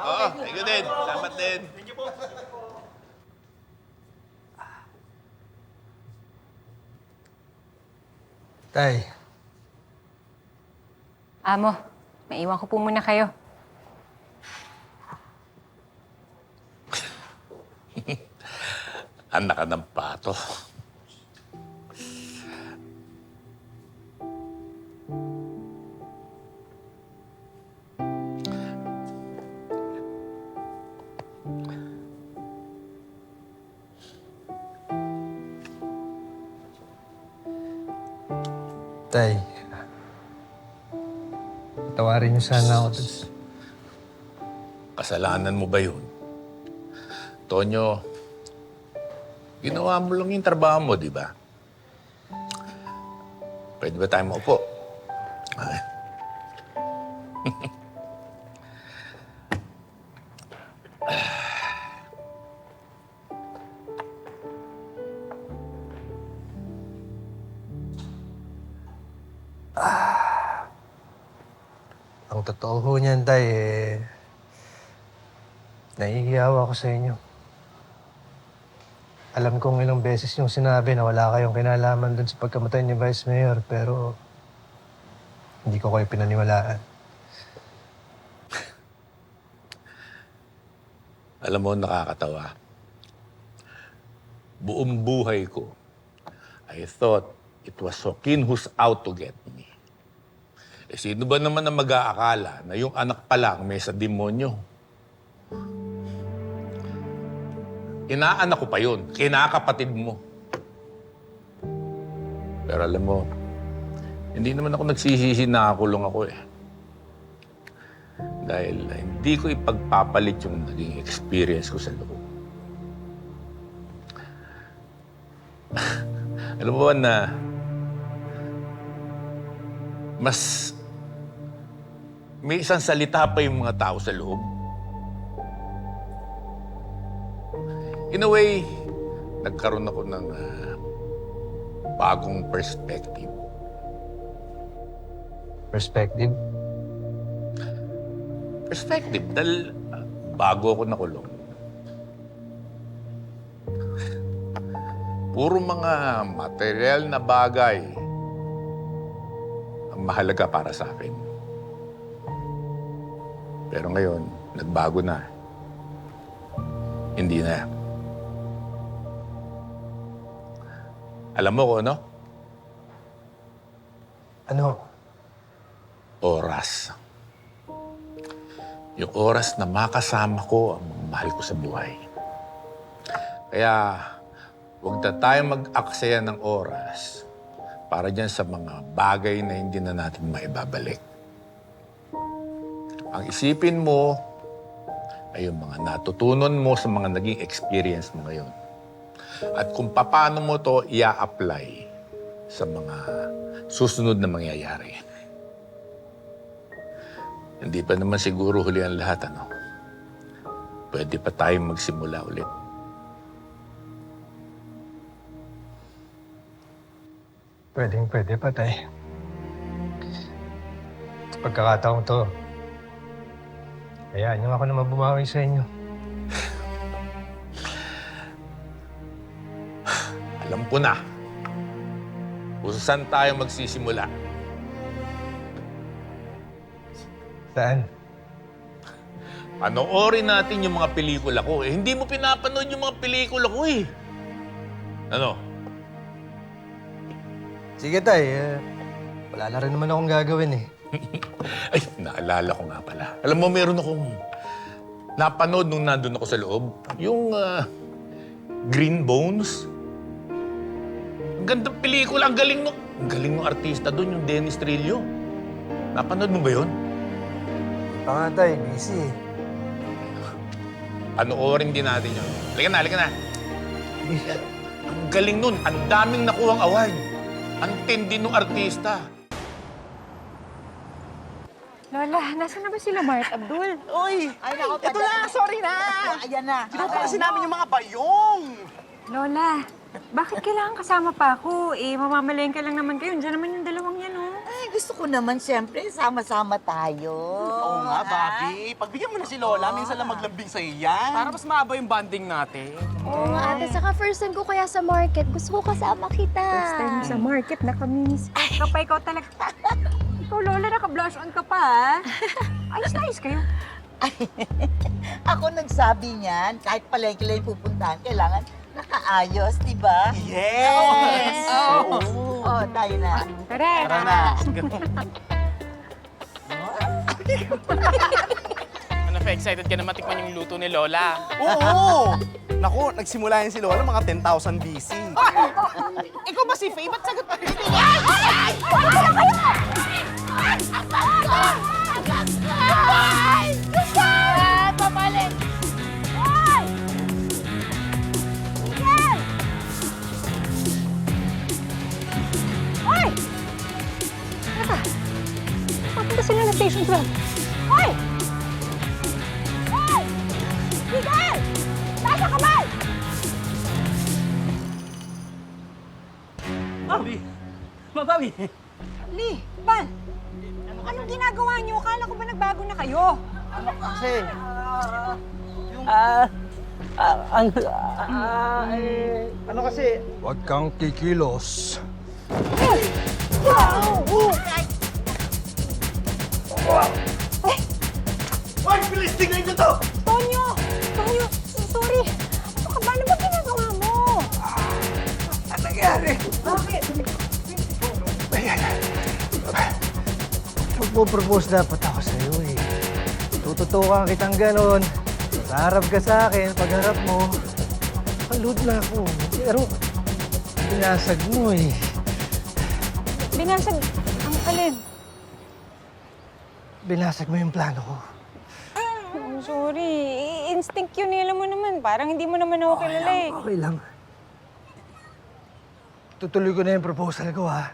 Oo, thank you din. Salamat din. Tay, Amo, maiwan ko po muna kayo. Anak ka ng pato. Tay. Patawarin niyo sana ako dun. Kasalanan mo ba yun? Tonyo, ginawa mo lang yung trabaho mo, di ba? Pwede ba tayo maupo? Ay. Ang totoo ho niyan, Tay, nahihiyaw ako sa inyo. Alam kong ilang beses yung sinabi na wala kayong kinalaman dun sa pagkamatay ni Vice Mayor, pero hindi ko kayo pinaniwalaan. Alam mo, nakakatawa. Buong buhay ko, I thought it was Joaquin who's out to get me. Eh, sino ba naman ang mag-aakala na yung anak pa lang may sa demonyo? Inaanak ko pa yun. Kinakapatid mo. Pero alam mo, hindi naman ako nagsisisi na nakulong ako eh. Dahil hindi ko ipagpapalit yung naging experience ko sa loob. Alam mo ba na mas may isang salita pa yung mga tao sa loob? In a way, nagkaroon ako ng bagong perspective. Perspective? Perspective, dahil bago ako nakulong. Puro mga material na bagay ang mahalaga para sa akin. Pero ngayon, nagbago na. Hindi na. Alam mo ko, ano? Ano? Oras. Yung oras na makasama ko ang mga mahal ko sa buhay. Kaya, huwag na tayo mag-aksaya ng oras para dyan sa mga bagay na hindi na natin maibabalik. Ang isipin mo ay yung mga natutunan mo sa mga naging experience mo ngayon. At kung paano mo to i-apply sa mga susunod na mangyayari. Hindi pa naman siguro huli ang lahat, ano? Pwede pa tayong magsimula ulit. Pwede pa, Tay. Sa pagkakataong to, hayaan niyo ako naman bumawi sa inyo. Alam ko na kung saan tayo magsisimula. Saan? Panoorin natin yung mga pelikula ko. Eh, hindi mo pinapanood yung mga pelikula ko eh. Ano? Sige, Tay. Wala na rin naman akong gagawin eh. Ay, naalala ko nga pala. Alam mo, meron akong napanood nung nandun ako sa loob. Yung Green Bones. Ang gandang pelikula. Ang galing ng artista doon, yung Dennis Trillo. Napanood mo ba yun? Pa nga, Tay. Busy eh. Panoorin din natin yun. Halika na. Ang galing nun. Ang daming nakuhang award. Ang tindi ng artista. Lola, nasaan na ba sila Mart Abdul? Uy! Ay, naku, Ito na! Sorry na! Ayan na. Kinuha kasi namin yung mga bayong! Lola, bakit kailangan kasama pa ako? Eh, mamamalengke lang naman kayo. Diyan naman yung dalawang yan, oh. Ay, gusto ko naman siyempre sama-sama tayo. Oo nga, Bobby. Pagbigyan mo na si Lola, minsan lang maglambing sa'yo yan. Para mas mahaba yung bonding natin. Oo nga, ate. Saka first time ko kaya sa market. Gusto ko kasama kita. First time sa market, nakamiss. Ikaw pa, ikaw talaga. Ikaw, Lola, naka-blush on ka pa, ha? Ayos na ayos kayo. Ako nagsabi niyan, kahit palengke lang yung pupuntahan, kailangan nakaayos, di ba? Yes! Oo, tayo na. Tara. Tara na. Ano, Fe, excited ka na matikman yung luto ni Lola? Oo! Naku, nagsimula yan si Lola mga 10,000 BC. Ikaw ba si Faye? Ba't sagot pa rin? Papalik! Hoy! Miguel! Hoy! Teka. Papunta sila na Station 12. Hoy! Hoy! Miguel! Nasa ka ba? Lee, Val, anong ginagawa niyo? Akala ko ba nagbago na kayo? Huwag kang kikilos. Hoy, bilis! Tignan nyo to! Tonyo! Tonyo! Sorry! Ano ka ba? Ano ba ginagawa mo? Magpo-propose dapat ako sa'yo eh. Tututukan kitang ganon. Harap ka sa akin, pagharap mo. Palud na ako. Pero, binasag mo eh. Binasag ang alin. Binasag mo yung plano ko. I'm sorry. Instinct yun. Alam mo naman. Parang hindi mo naman ako kilala eh. Okay lang. Tutuloy ko na yung proposal ko ha.